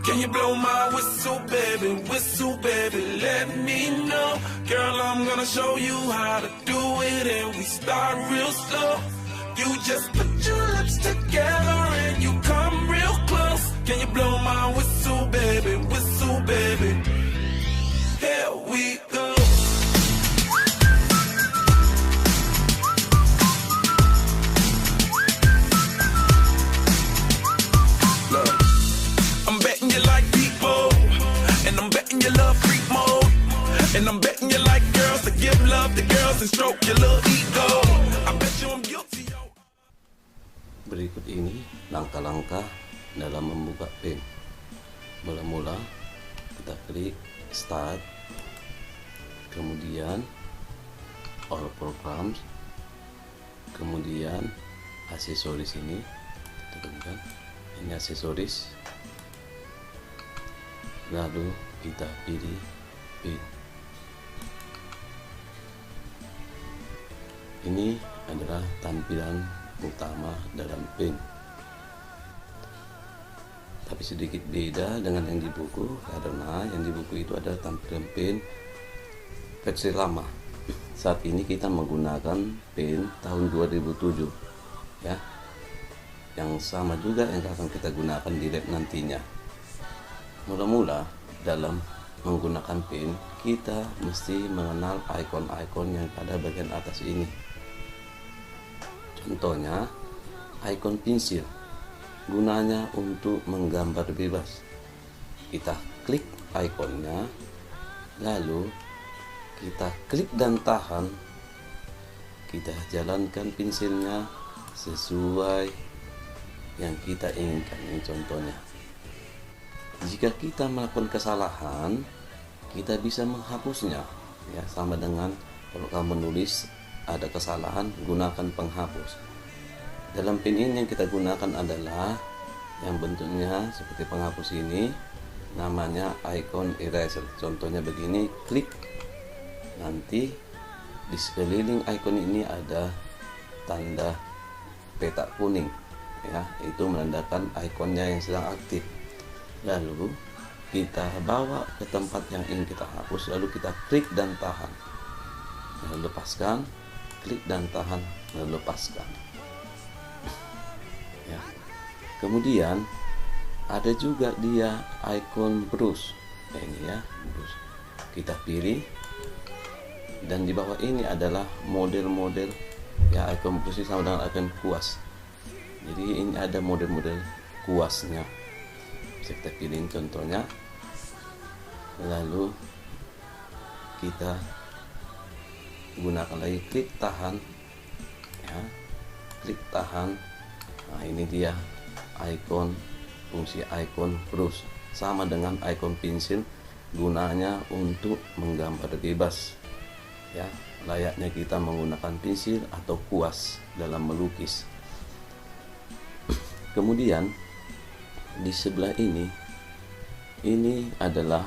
Can you blow my whistle, baby, let me know. Girl, I'm gonna show you how to do it, and we start real slow. You just put your lips together and you come real close. Can you blow my whistle, baby, here we go. And I'm betting you like girls to give love to girls and stroke your little ego. I bet you I'm guilty. Berikut ini langkah-langkah dalam membuka PIN. Mula-mula kita klik start, kemudian all programs, kemudian aksesoris ini, tekan ini aksesoris, lalu kita pilih PIN. Ini adalah tampilan utama dalam PIN, tapi sedikit beda dengan yang di buku, karena yang di buku itu adalah tampilan PIN versi lama. Saat ini kita menggunakan PIN tahun 2007 ya, yang sama juga yang akan kita gunakan di lab nantinya. Mula-mula dalam menggunakan PIN, kita mesti mengenal ikon-ikon yang pada bagian atas ini. Contohnya, ikon pensil, gunanya untuk menggambar bebas. Kita klik ikonnya, lalu kita klik dan tahan. Kita jalankan pensilnya sesuai yang kita inginkan. Ini contohnya. Jika kita melakukan kesalahan, kita bisa menghapusnya. Ya, sama dengan kalau kamu menulis ada kesalahan, gunakan penghapus. Dalam PIN ini yang kita gunakan adalah yang bentuknya seperti penghapus ini, namanya icon eraser. Contohnya begini, klik, nanti di sekeliling icon ini ada tanda peta kuning ya, itu menandakan ikonnya yang sedang aktif. Lalu kita bawa ke tempat yang ingin kita hapus, lalu kita klik dan tahan, lalu lepaskan, klik dan tahan, lalu lepaskan ya. Kemudian ada juga dia ikon brush ini ya, brush. Kita pilih, dan di bawah ini adalah model-model ya, ikon brush sama dengan ikon kuas. Jadi ini ada model-model kuasnya. Bisa kita pilih contohnya, lalu kita gunakan lagi, klik tahan ya, klik tahan. Nah, ini dia ikon, fungsi ikon brush, sama dengan ikon pensil, gunanya untuk menggambar bebas ya, layaknya kita menggunakan pensil atau kuas dalam melukis. Kemudian di sebelah ini adalah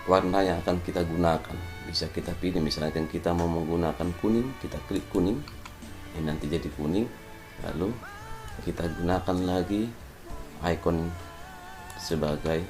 warna yang akan kita gunakan. Bisa kita pilih, misalkan kita mau menggunakan kuning, kita klik kuning, ini nanti jadi kuning. Lalu kita gunakan lagi ikon sebagai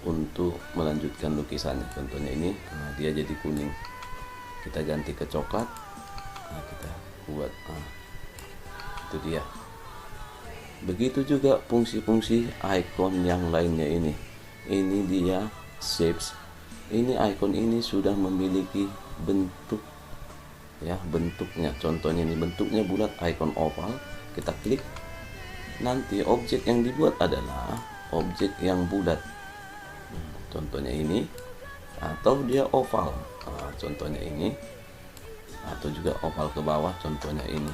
untuk melanjutkan lukisannya. Contohnya ini, nah dia jadi kuning, kita ganti ke coklat, nah kita buat, nah itu dia. Begitu juga fungsi-fungsi ikon yang lainnya ini. Ini dia shapes. Ini ikon ini sudah memiliki bentuk ya, bentuknya. Contohnya ini bentuknya bulat, ikon oval. Kita klik, nanti objek yang dibuat adalah objek yang bulat. Contohnya ini, atau dia oval. Nah, contohnya ini, atau juga oval ke bawah. Contohnya ini.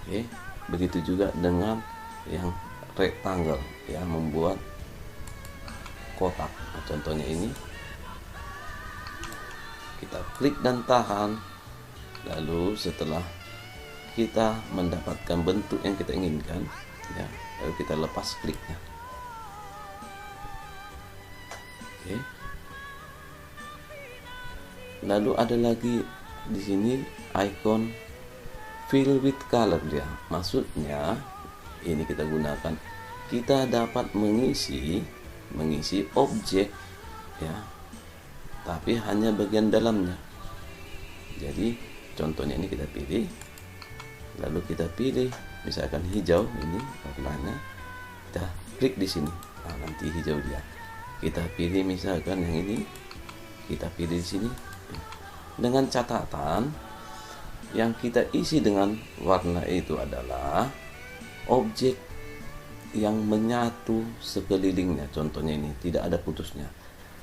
Oke. Begitu juga dengan yang rectangle ya, membuat kotak. Nah, contohnya ini, kita klik dan tahan, lalu setelah kita mendapatkan bentuk yang kita inginkan ya, lalu kita lepas kliknya. Oke. Lalu ada lagi di sini ikon fill with color dia. Maksudnya ini kita gunakan kita dapat mengisi objek, ya, tapi hanya bagian dalamnya. Jadi contohnya ini kita pilih, lalu kita pilih misalkan hijau, ini warnanya, kita klik di sini. Nah, nanti hijau dia. Kita pilih misalkan yang ini, kita pilih di sini. Dengan catatan yang kita isi dengan warna itu adalah objek yang menyatu sekelilingnya. Contohnya ini tidak ada putusnya.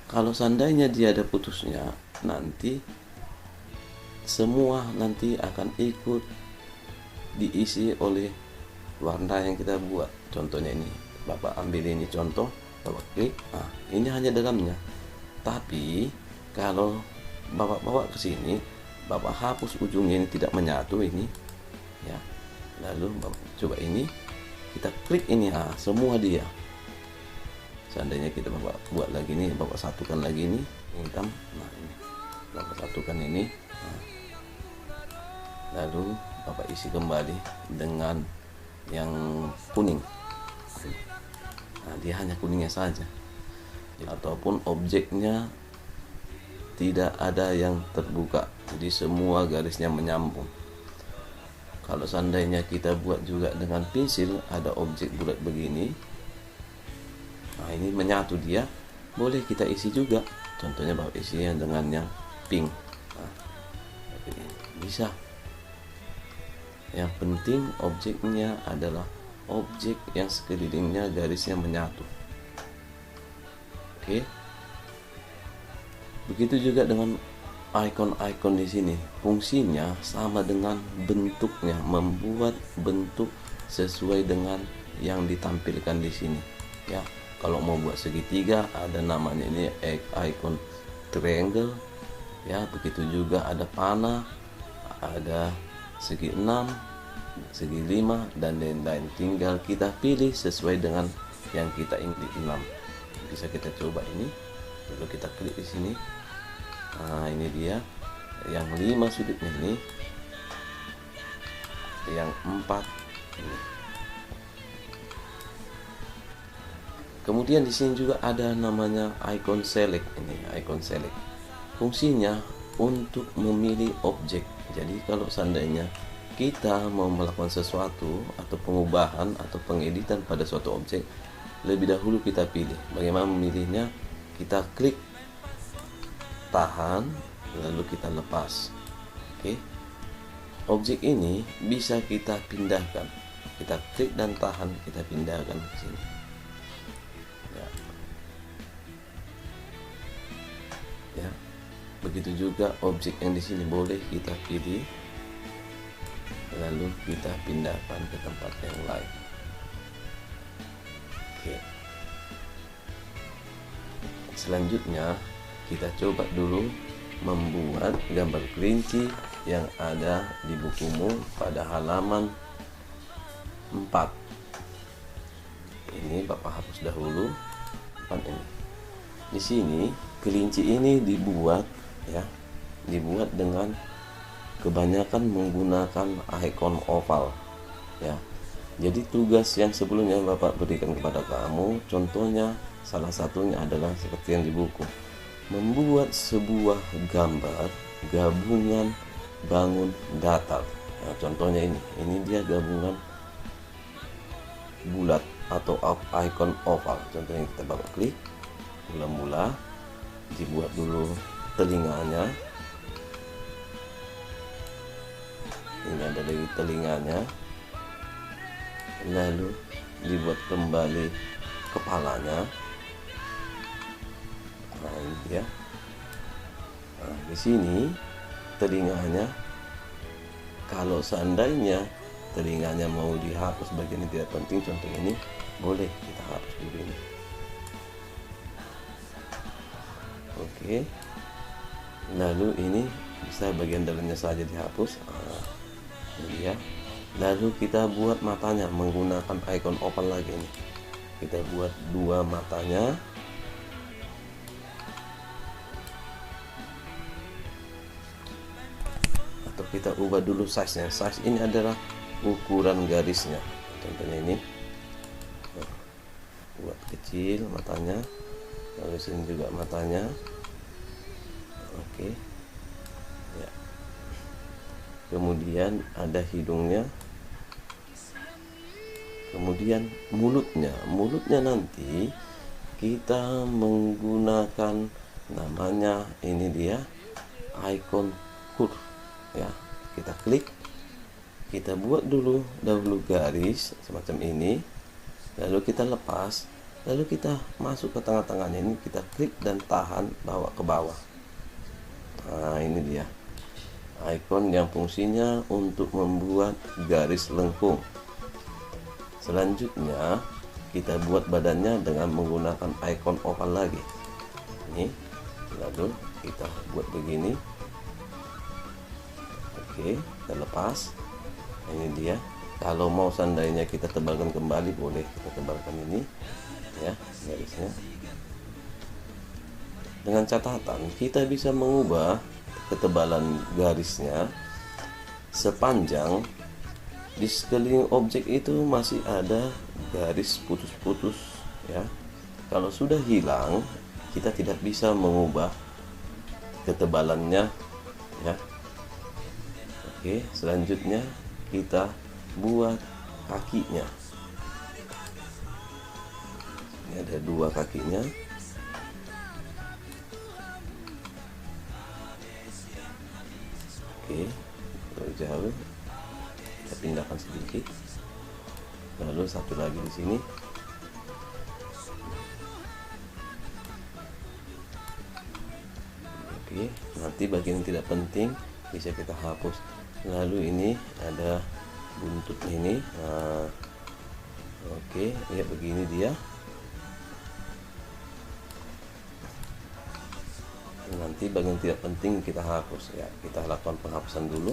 Kalau seandainya dia ada putusnya, nanti semua nanti akan ikut diisi oleh warna yang kita buat. Contohnya ini, Bapak ambil ini contoh, Bapak klik. Nah, ini hanya dalamnya. Tapi kalau Bapak bawa ke sini, Bapak hapus ujungnya, ini tidak menyatu ini, ya. Lalu Bapak coba ini, kita klik ini, semua dia. Seandainya kita Bapak buat lagi ini, Bapak satukan lagi ini hitam. Nah, ini Bapak satukan ini. Nah, lalu Bapak isi kembali dengan yang kuning. Nah, dia hanya kuningnya saja. Ataupun objeknya tidak ada yang terbuka, jadi semua garisnya menyambung. Kalau seandainya kita buat juga dengan pensil, ada objek bulat begini, nah ini menyatu dia, boleh kita isi juga. Contohnya Bapak isi dengan yang pink. Nah, ini bisa. Yang penting objeknya adalah objek yang sekelilingnya garisnya menyatu. Oke. Begitu juga dengan icon-icon di sini. Fungsinya sama dengan bentuknya, membuat bentuk sesuai dengan yang ditampilkan di sini. Ya, kalau mau buat segitiga ada namanya ini icon triangle. Ya, begitu juga ada panah, ada segi 6, segi 5 dan lain-lain. Tinggal kita pilih sesuai dengan yang kita ingin 6. Bisa kita coba ini. Lalu kita klik di sini. Nah, ini dia yang 5 sudutnya ini, yang 4 ini. Kemudian di sini juga ada namanya icon select. Ini icon select. Fungsinya untuk memilih objek. Jadi kalau seandainya kita mau melakukan sesuatu atau pengubahan atau pengeditan pada suatu objek, lebih dahulu kita pilih. Bagaimana memilihnya? Kita klik, tahan, lalu kita lepas. Oke. Objek ini bisa kita pindahkan. Kita klik dan tahan, kita pindahkan ke sini. Ya. Ya. Begitu juga objek yang di sini boleh kita pilih, lalu kita pindahkan ke tempat yang lain. Oke. Selanjutnya kita coba dulu membuat gambar kelinci yang ada di bukumu pada halaman 4. Ini Bapak hapus dahulu 4 ini. Di sini kelinci ini dibuat, ya, dibuat dengan kebanyakan menggunakan icon oval, ya. Jadi tugas yang sebelumnya Bapak berikan kepada kamu, contohnya salah satunya adalah seperti yang di buku, membuat sebuah gambar gabungan bangun datar. Nah, contohnya ini dia gabungan bulat atau icon oval. Contohnya kita Bapak klik, mula-mula dibuat dulu telinganya. Ini ada lagi telinganya, lalu dibuat kembali kepalanya. Nah, ini dia. Nah, di sini telinganya, kalau seandainya telinganya mau dihapus bagian yang tidak penting, contoh ini, boleh kita hapus dulu ini. Oke. Lalu ini bisa bagian dalamnya saja dihapus. Ini ya. Lalu kita buat matanya menggunakan icon oval lagi nih. Kita buat 2 matanya. Atau kita ubah dulu size-nya. Size ini adalah ukuran garisnya. Contohnya ini. buat kecil matanya, lalu sini juga matanya. Oke ya, kemudian ada hidungnya, kemudian mulutnya nanti kita menggunakan namanya, ini dia icon curve ya. Kita klik, kita buat dahulu garis semacam ini, lalu kita lepas, lalu kita masuk ke tengah-tengahnya ini, kita klik dan tahan, bawa ke bawah. Nah, ini dia icon yang fungsinya untuk membuat garis lengkung. Selanjutnya kita buat badannya dengan menggunakan icon oval lagi. Ini, lalu kita buat begini. Oke, kita lepas. Ini dia. Kalau mau seandainya kita tebalkan kembali, boleh kita tebalkan ini ya garisnya. Dengan catatan kita bisa mengubah ketebalan garisnya sepanjang di sekeliling objek itu masih ada garis putus-putus ya. Kalau sudah hilang, kita tidak bisa mengubah ketebalannya ya. Oke, selanjutnya kita buat kakinya. Ini ada 2 kakinya. Oke, terlalu jauh, kita pindahkan sedikit. Lalu satu lagi di sini. Oke, nanti bagian yang tidak penting bisa kita hapus. Lalu ini ada buntutnya ini. Nah, oke, ya begini dia. Nanti bagian tidak penting kita hapus ya. Kita lakukan penghapusan dulu.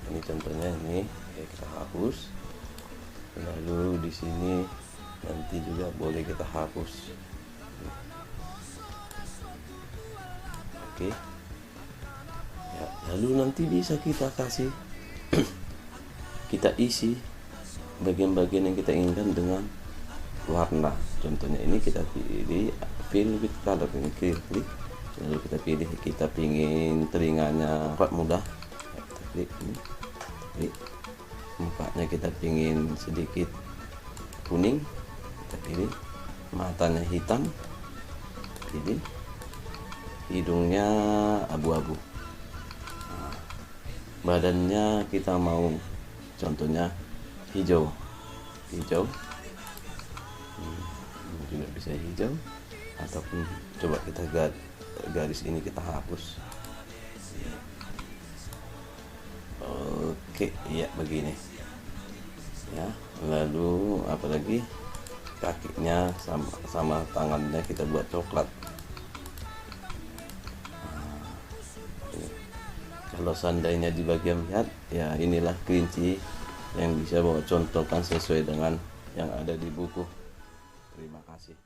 Ini contohnya ini ya, kita hapus. Lalu di sini nanti juga boleh kita hapus. Oke ya, lalu nanti bisa kita kasih kita isi bagian-bagian yang kita inginkan dengan warna. Contohnya ini kita pilih fill with color, ini klik, lalu kita pilih, kita pingin telinganya mudah ya, kita klik ini, klik. Mukanya kita pingin sedikit kuning, kita pilih. Matanya hitam, pilih. Hidungnya abu-abu. Nah, badannya kita mau contohnya hijau, juga bisa hijau, ataupun coba kita garis ini kita hapus. Oke ya begini ya. Lalu apalagi kakinya sama tangannya kita buat coklat. Kalau seandainya di bagian lihat ya, inilah kelinci yang bisa bawa contohkan sesuai dengan yang ada di buku. Terima kasih.